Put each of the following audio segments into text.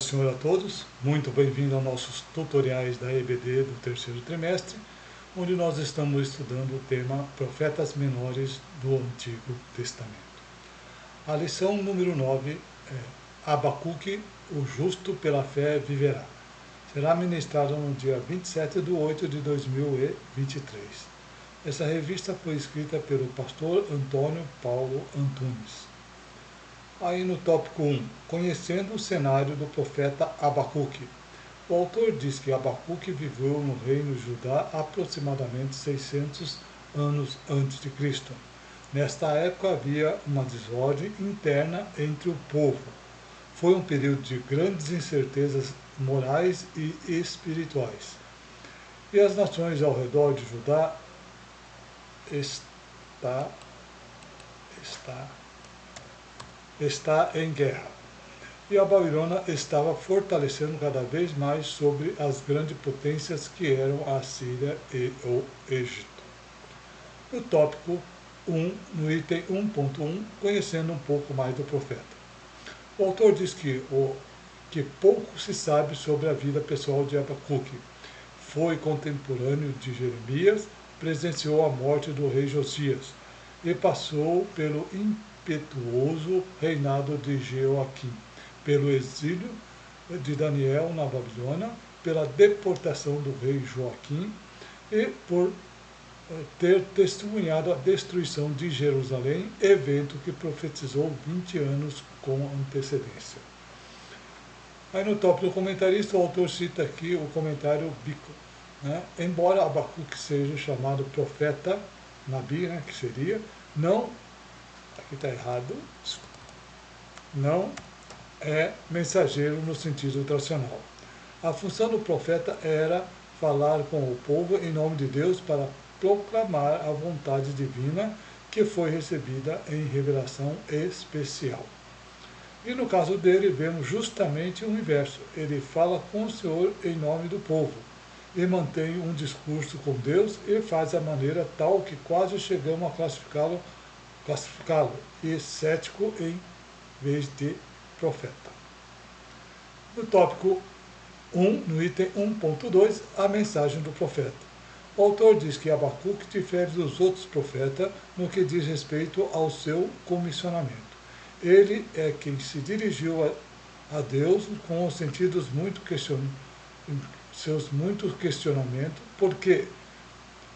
Senhor a todos, muito bem-vindo aos nossos tutoriais da EBD do terceiro trimestre, onde nós estamos estudando o tema Profetas Menores do Antigo Testamento. A lição número 9 é Abacuque, o justo pela fé viverá. Será ministrada no dia 27/8/2023. Essa revista foi escrita pelo pastor Antônio Paulo Antunes. Aí no tópico 1, conhecendo o cenário do profeta Abacuque. O autor diz que Abacuque viveu no reino de Judá aproximadamente 600 anos antes de Cristo. Nesta época havia uma desordem interna entre o povo. Foi um período de grandes incertezas morais e espirituais. E as nações ao redor de Judá está em guerra. E a Babilônia estava fortalecendo cada vez mais sobre as grandes potências que eram a Síria e o Egito. No tópico 1, no item 1.1, conhecendo um pouco mais do profeta. O autor diz que pouco se sabe sobre a vida pessoal de Abacuque. Foi contemporâneo de Jeremias, presenciou a morte do rei Josias e passou pelo impetuoso reinado de Jeoaquim, pelo exílio de Daniel na Babilônia, pela deportação do rei Joaquim e por ter testemunhado a destruição de Jerusalém, evento que profetizou 20 anos com antecedência. Aí no tópico do comentarista, o autor cita aqui o comentário Bico. Embora Abacuque seja chamado profeta, Nabi, que seria, não, aqui está errado, não é mensageiro no sentido tradicional. A função do profeta era falar com o povo em nome de Deus para proclamar a vontade divina que foi recebida em revelação especial. E no caso dele, vemos justamente o inverso. Ele fala com o Senhor em nome do povo e mantém um discurso com Deus e faz a maneira tal que quase chegamos a classificá-lo e cético em vez de profeta. No tópico 1, no item 1.2, a mensagem do profeta. O autor diz que Abacuque difere dos outros profetas no que diz respeito ao seu comissionamento. Ele é quem se dirigiu a Deus com os sentidos seus muitos questionamentos, porque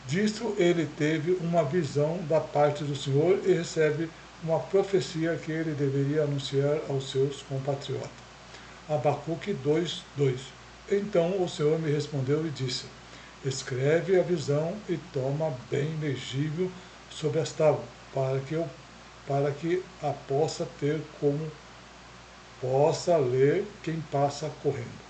disso ele teve uma visão da parte do Senhor e recebe uma profecia que ele deveria anunciar aos seus compatriotas. Abacuque 2:2. Então o Senhor me respondeu e disse: escreve a visão e toma bem legível sobre as tábuas, para que a possa ter como possa ler quem passa correndo.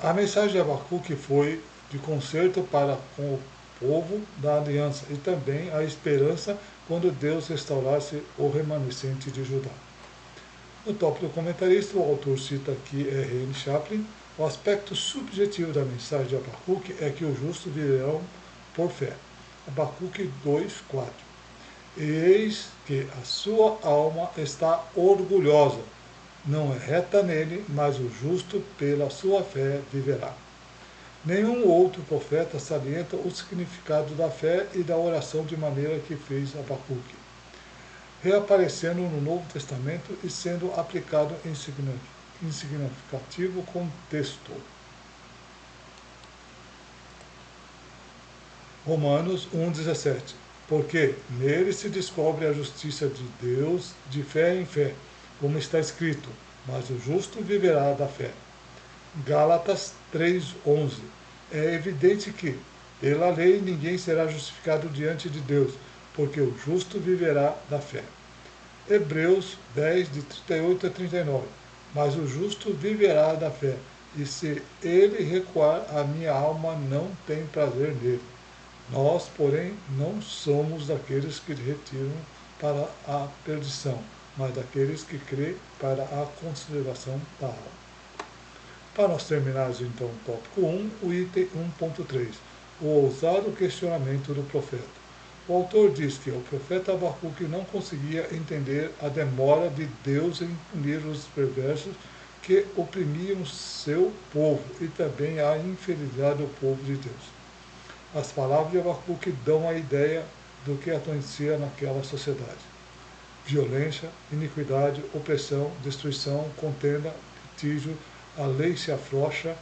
A mensagem de Abacuque foi de conserto para com o povo da aliança e também a esperança quando Deus restaurasse o remanescente de Judá. No tópico do comentarista, o autor cita aqui R.N. Chaplin. O aspecto subjetivo da mensagem de Abacuque é que os justos viverão por fé. Abacuque 2:4. Eis que a sua alma está orgulhosa, não é reta nele, mas o justo pela sua fé viverá. Nenhum outro profeta salienta o significado da fé e da oração de maneira que fez Abacuque, reaparecendo no Novo Testamento e sendo aplicado em significativo contexto. Romanos 1:17. Porque nele se descobre a justiça de Deus de fé em fé, como está escrito, mas o justo viverá da fé. Gálatas 3:11. É evidente que, pela lei, ninguém será justificado diante de Deus, porque o justo viverá da fé. Hebreus 10:38-39. Mas o justo viverá da fé, e se ele recuar, a minha alma não tem prazer nele. Nós, porém, não somos daqueles que retiram para a perdição, mas daqueles que crêem para a conservação da alma. Para nós terminarmos então o tópico 1, o item 1.3, o ousado questionamento do profeta. O autor diz que o profeta Abacuque não conseguia entender a demora de Deus em punir os perversos que oprimiam seu povo e também a infidelidade do povo de Deus. As palavras de Abacuque dão a ideia do que acontecia naquela sociedade: violência, iniquidade, opressão, destruição, contenda, litígio, a lei se afrouxa,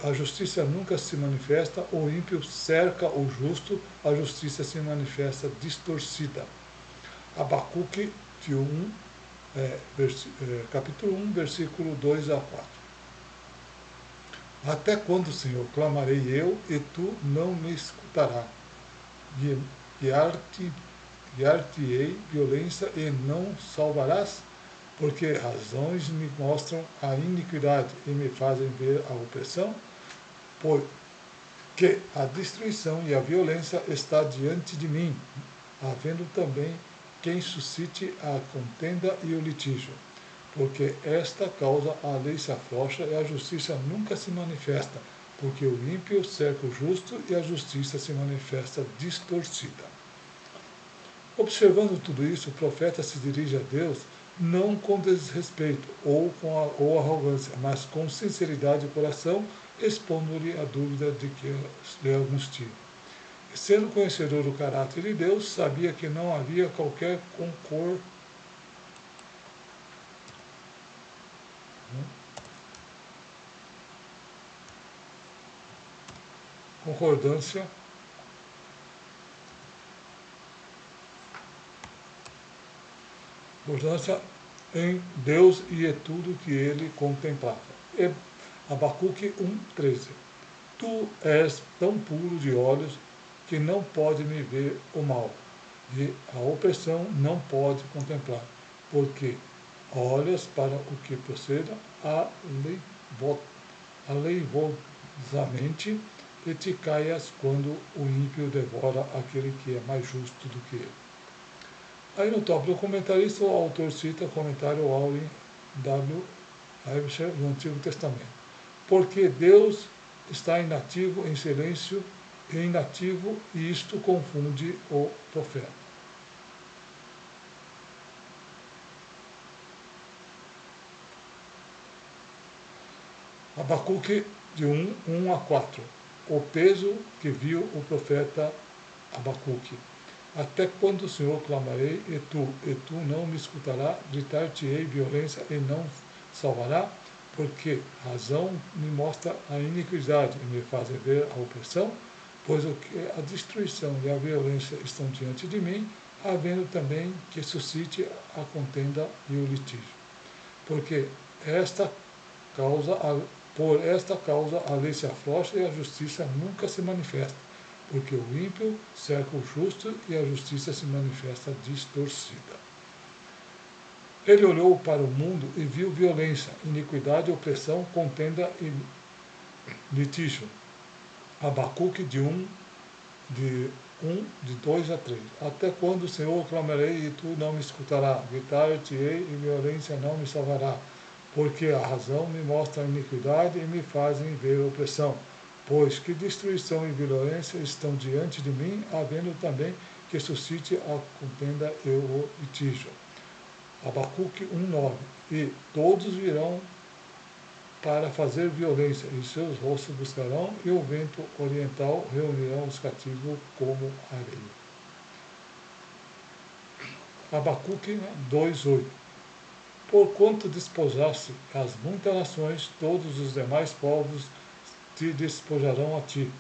a justiça nunca se manifesta, o ímpio cerca o justo, a justiça se manifesta distorcida. Abacuque capítulo 1, versículo 2 a 4. Até quando, Senhor, clamarei eu, e tu não me escutarás? Guiar-te-ei violência e não salvarás? Porque razões me mostram a iniquidade e me fazem ver a opressão? Porque a destruição e a violência está diante de mim, havendo também quem suscite a contenda e o litígio. Porque esta causa a lei se afrouxa e a justiça nunca se manifesta, porque o ímpio cerca o justo e a justiça se manifesta distorcida. Observando tudo isso, o profeta se dirige a Deus não com desrespeito ou arrogância, mas com sinceridade de coração, expondo-lhe a dúvida de que lhe angustia. Sendo conhecedor do caráter de Deus, sabia que não havia qualquer concordância em Deus e tudo que ele contemplava. Abacuque 1,13. Tu és tão puro de olhos que não pode me ver o mal, e a opressão não pode contemplar, porque olhas para o que proceda aleivosamente e te caias quando o ímpio devora aquele que é mais justo do que ele. Aí no tópico do comentarista, o autor cita o comentário Aulin W. Heibscher do Antigo Testamento. Porque Deus está inativo, em silêncio e inativo, e isto confunde o profeta. Abacuque de 1 a 4. O peso que viu o profeta Abacuque. Até quando, Senhor, clamarei, e tu não me escutarás? Gritar-te-ei violência e não salvará? Porque razão me mostra a iniquidade e me faz ver a opressão? Pois o que a destruição e a violência estão diante de mim, havendo também que suscite a contenda e o litígio. Porque por esta causa a lei se afrouxa e a justiça nunca se manifesta, porque o ímpio cerca o justo e a justiça se manifesta distorcida. Ele olhou para o mundo e viu violência, iniquidade, opressão, contenda e litígio. Abacuque de 2 a 3. Até quando, Senhor, clamarei e tu não me escutarás? Gritar-te-ei e violência não me salvará. Porque a razão me mostra a iniquidade e me fazem ver a opressão. Pois que destruição e violência estão diante de mim, havendo também que suscite a contenda e o litígio. Abacuque 1,9. E todos virão para fazer violência, e seus rostos buscarão, e o vento oriental reunirão os cativos como areia. Abacuque 2,8. Porquanto despojaste as muitas nações, todos os demais povos te despojarão a ti,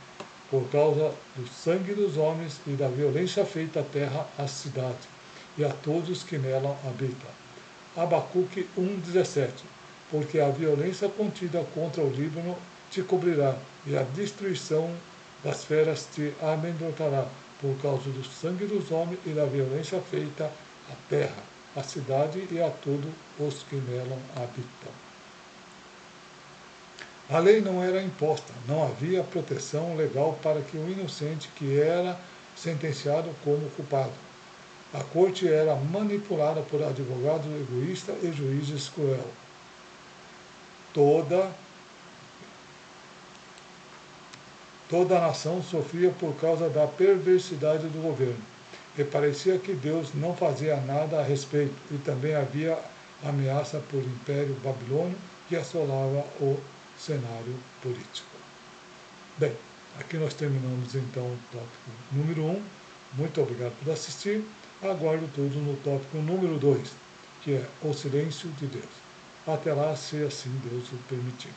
por causa do sangue dos homens e da violência feita à terra, à cidade, e a todos que nela habitam. Abacuque 1,17. Porque a violência contida contra o Líbano te cobrirá, e a destruição das feras te amedrontará, por causa do sangue dos homens e da violência feita à terra, à cidade e a todos os que nela habitam. A lei não era imposta, não havia proteção legal para que o inocente que era sentenciado como culpado. A corte era manipulada por advogados egoístas e juízes cruéis. Toda Toda a nação sofria por causa da perversidade do governo, e parecia que Deus não fazia nada a respeito, e também havia ameaça por Império Babilônio que assolava o cenário político. Bem, aqui nós terminamos então o tópico número 1. Muito obrigado por assistir. Aguardo tudo no tópico número 2, que é o silêncio de Deus. Até lá, se assim Deus o permitir.